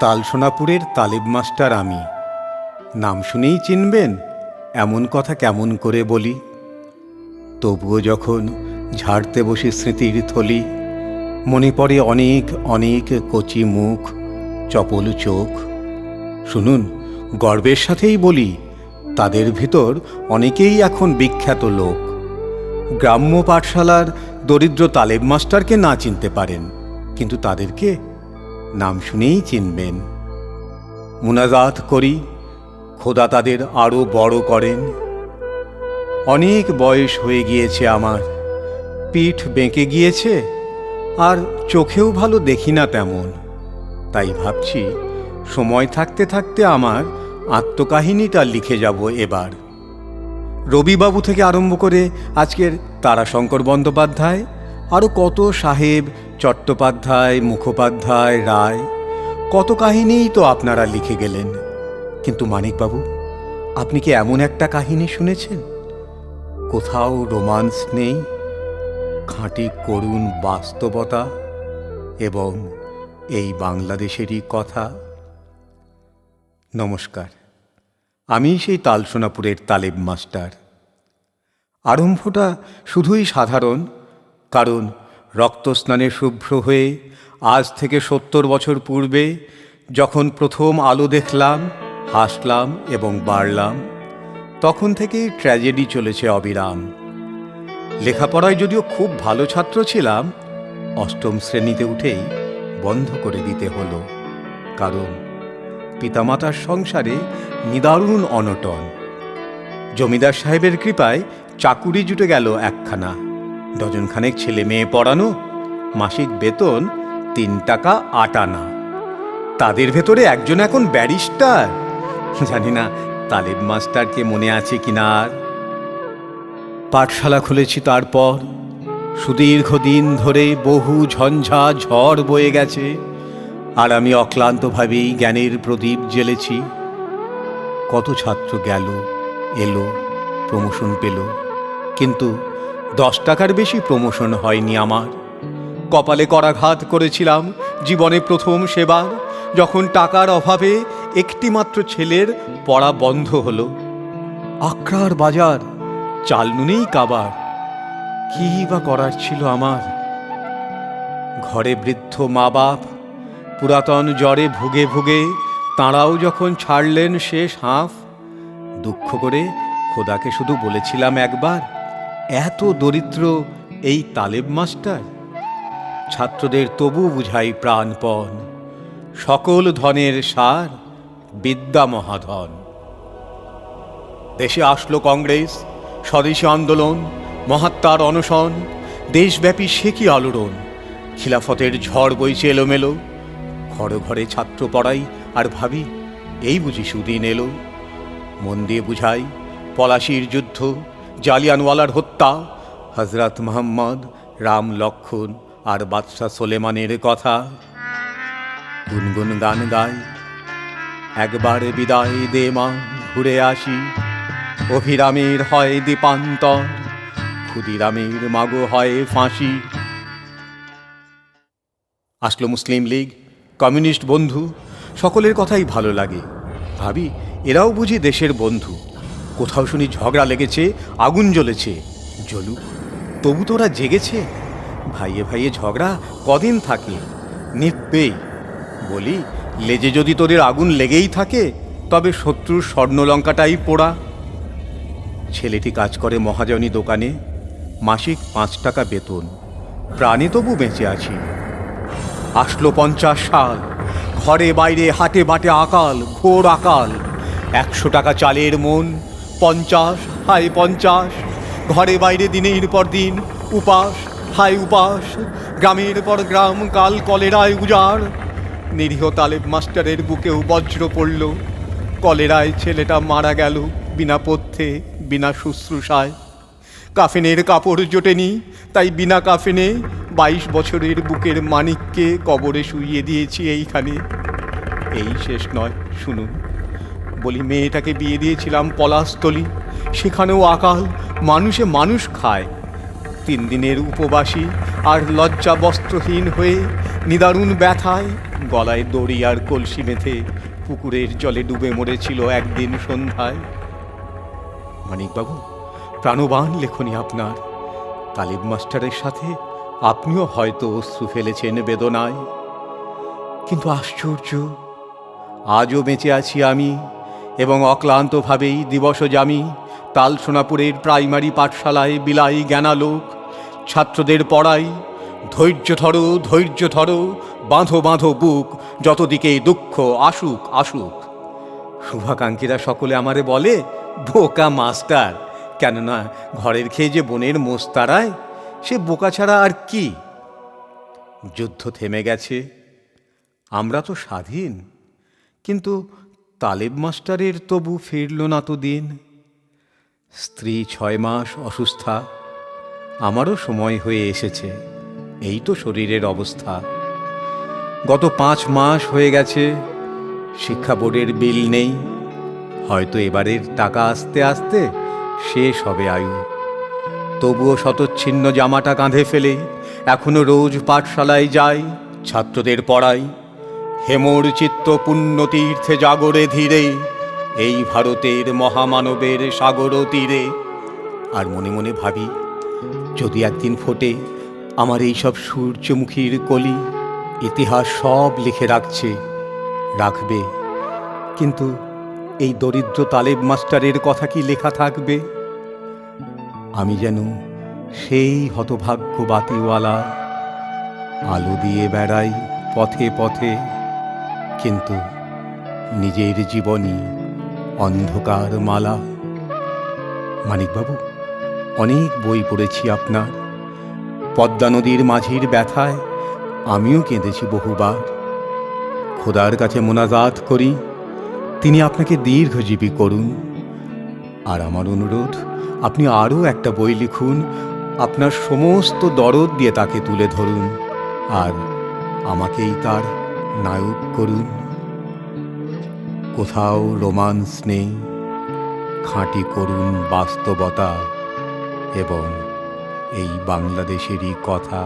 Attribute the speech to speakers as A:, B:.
A: তালসোনাপুরের Taleb master আমি। নাম শুনেই চিনবেন এমন কথা কেমন করে বলি। তবুও যখন ঝাড়তে বসি স্মৃতির থলি, মনে পড়ে অনেক অনেক কচি মুখ, চপল চোখ। শুনুন, গর্বের সাথেই বলি, তাদের ভিতর অনেকেই এখন বিখ্যাত লোক। গ্রাম্য পাঠশালার দরিদ্র তালেব মাস্টারকে না চিনতে পারেন, কিন্তু তাদেরকে নাম শুনেই চিনবেন। মুনাজাত করি, খোদা তাদের আরও বড় করেন। অনেক বয়স হয়ে গিয়েছে আমার, পিঠ বেঁকে গিয়েছে, আর চোখেও ভালো দেখি না তেমন। তাই ভাবছি সময় থাকতে থাকতে আমার আত্মকাহিনীটা লিখে যাব এবার। রবিবাবু থেকে আরম্ভ করে আজকের তারাশঙ্কর বন্দ্যোপাধ্যায়, আরও কত সাহেব, চট্টোপাধ্যায়, মুখোপাধ্যায়, রায়, কত কাহিনীই তো আপনারা লিখে গেলেন। কিন্তু মানিকবাবু, আপনি কি এমন একটা কাহিনী শুনেছেন? কোথাও রোমান্স নেই, খাঁটি করুণ বাস্তবতা এবং এই বাংলাদেশেরই কথা। নমস্কার, আমি সেই তালসোনাপুরের তালেব মাস্টার। আরম্ভটা শুধুই সাধারণ, কারণ রক্তস্নানে শুভ্র হয়ে আজ থেকে ৭০ বছর পূর্বে যখন প্রথম আলো দেখলাম, হাসলাম এবং বাড়লাম, তখন থেকেই ট্র্যাজেডি চলেছে অবিরাম। লেখাপড়ায় যদিও খুব ভালো ছাত্র ছিলাম, অষ্টম শ্রেণীতে উঠেই বন্ধ করে দিতে হলো, কারণ পিতামাতার সংসারে নিদারুণ অনটন। জমিদার সাহেবের কৃপায় চাকুরি জুটে গেল একখানা, ডজনখানেক ছেলে মেয়ে পড়ানো, মাসিক বেতন ৩ টাকা ৮ আনা। তাদের ভেতরে একজন এখন ব্যারিস্টার। জানি না তালেব মাস্টারকে মনে আছে কিনা। আর পাঠশালা খুলেছি তারপর। সুদীর্ঘ দিন ধরে বহু ঝঞ্ঝা ঝড় বয়ে গেছে, আর আমি অক্লান্তভাবেই জ্ঞানের প্রদীপ জ্বেলেছি। কত ছাত্র গেল, এলো, প্রমোশন পেল, কিন্তু 10 টাকার বেশি প্রমোশন হয়নি আমার। কপালে করাঘাত করেছিলাম জীবনে প্রথম সেবার, যখন টাকার অভাবে একটিমাত্র ছেলের পড়া বন্ধ হলো। আক্রার বাজার, চাল নুনেই কাবার। কি বা করার ছিল আমার? ঘরে বৃদ্ধ মা বাপ পুরাতন জ্বরে ভুগে ভুগে তাঁরাও যখন ছাড়লেন শেষ হাঁফ, দুঃখ করে খোদাকে শুধু বলেছিলাম একবার, এত দরিদ্র এই তালেব মাস্টার। ছাত্রদের তবু বুঝাই প্রাণপণ, সকল ধনের সার বিদ্যা মহাধন। দেশে আসলো কংগ্রেস, স্বদেশী আন্দোলন, মহাত্মার অনশন, দেশব্যাপী সে কি আলোড়ন। খিলাফতের ঝড় বইছে এলোমেলো, ঘরে ঘরে ছাত্র পড়াই আর ভাবি, এই বুঝি সুদিন এলো। মন দিয়ে বুঝাই পলাশির যুদ্ধ, জালিয়ানওয়ালার হত্যা, হযরত মুহাম্মদ, রাম লক্ষণ আর বাদশাহ সোলেমানের কথা। গুনগুন গান গাই, একবার বিদায় দে মা, ঘুরে আসি। অভিরামের হয় দীপান্তর, ক্ষুদিরামের মাগো হয় ফাঁসি। আসলো মুসলিম লীগ, কমিউনিস্ট বন্ধু, সকলের কথাই ভালো লাগে। ভাবি এরাও বুঝি দেশের বন্ধু। কোথাও শুনি ঝগড়া লেগেছে, আগুন জ্বলেছে, জ্বলুক, তবু তোরা জেগেছে। ভাইয়ে ভাইয়ে ঝগড়া কদিন থাকে, নিভবেই। বলি, লেজে যদি তোদের আগুন লেগেই থাকে, তবে শত্রুর স্বর্ণলঙ্কাটাই পোড়া। ছেলেটি কাজ করে মহাজনী দোকানে, মাসিক 5 টাকা বেতন, প্রাণে তবু বেঁচে আছি। আসলো 50 সাল, ঘরে বাইরে হাটে বাটে আকাল, ঘোর আকাল। 100 টাকা চালের মন, 50, হায় 50। ঘরে বাইরে দিনের পর দিন উপাস, হায় উপাস। গ্রামের পর গ্রাম কাল কলেরায় উজাড়। নিরীহ তালেব মাস্টারের বুকেও বজ্র পড়ল। কলেরায় ছেলেটা মারা গেল বিনা পথ্যে, বিনা শুশ্রূষায়। কাফেনের কাপড় জোটেনি, তাই বিনা কাফেনে 22 বছরের বুকের মানিককে কবরে শুইয়ে দিয়েছি এইখানে। এই শেষ নয়, শুনুন। বলি মেয়েটাকে বিয়ে দিয়েছিলাম পলাশতলী, সেখানেও আকাল, মানুষে মানুষ খায়। 3 দিনের উপবাসী আর লজ্জা বস্ত্রহীন হয়ে নিদারুণ ব্যথায় গলায় দড়ি আর কলসি মেথে পুকুরের জলে ডুবে মরেছিল একদিন সন্ধ্যায়। মানিকবাবু, প্রাণবান লেখনী আপনার। তালিব মাস্টারের সাথে আপনিও হয়তো অশ্রু ফেলেছেন বেদনায়। কিন্তু আশ্চর্য, আজও বেঁচে আছি আমি, এবং অক্লান্তভাবেই দিবসযামী তালসোনাপুরের প্রাইমারি পাঠশালায় বিলাই জ্ঞানালোক। ছাত্রদের পড়াই, ধৈর্য ধরো, ধৈর্য ধরো, বাঁধো বাঁধো বুক, যত দিকেই দুঃখ আসুক আসুক। শুভাকাঙ্ক্ষীরা সকলে আমারে বলে বোকা মাস্টার, কেননা ঘরের খেয়ে যে বোনের মোস্তারায়, সে বোকা ছাড়া আর কি। যুদ্ধ থেমে গেছে, আমরা তো স্বাধীন, কিন্তু তালেব মাস্টারের তবু ফিরল না তো দিন। স্ত্রী 6 মাস অসুস্থা, আমারও সময় হয়ে এসেছে, এই তো শরীরের অবস্থা। গত 5 মাস হয়ে গেছে, শিক্ষা বোর্ডের বিল নেই, হয়তো এবারের টাকা আসতে আসতে শেষ হবে আয়ু। তবুও শতচ্ছিন্ন জামাটা কাঁধে ফেলে এখনো রোজ পাঠশালায় যাই, ছাত্রদের পড়াই। হেমর চিত্ত পুণ্যতীর্থে জাগরে ধীরে, এই ভারতের মহামানবের সাগর তীরে। আর মনে মনে ভাবি, যদি একদিন ফোটে আমার এই সব সূর্যমুখীর কলি, ইতিহাস সব লিখে রাখবে, কিন্তু এই দরিদ্র তালেব মাস্টারের কথা কি লেখা থাকবে? আমি যেন সেই হতভাগ্য বাতিওয়ালা, আলো দিয়ে বেড়াই পথে পথে, কিন্তু নিজের জীবনই অন্ধকার মালা। মানিকবাবু, অনেক বই পড়েছি আপনার, পদ্মা নদীর মাঝির ব্যথায় আমিও কেঁদেছি বহুবার। খোদার কাছে মোনাজাত করি, তিনি আপনাকে দীর্ঘজীবী করুন। আর আমার অনুরোধ, আপনি আরও একটা বই লিখুন, আপনার সমস্ত দরদ দিয়ে তাকে তুলে ধরুন, আর আমাকেই তার নায়ক করুন। কোথাও রোমান্স নেই, খাঁটি করুন বাস্তবতা এবং এই বাংলাদেশেরই কথা।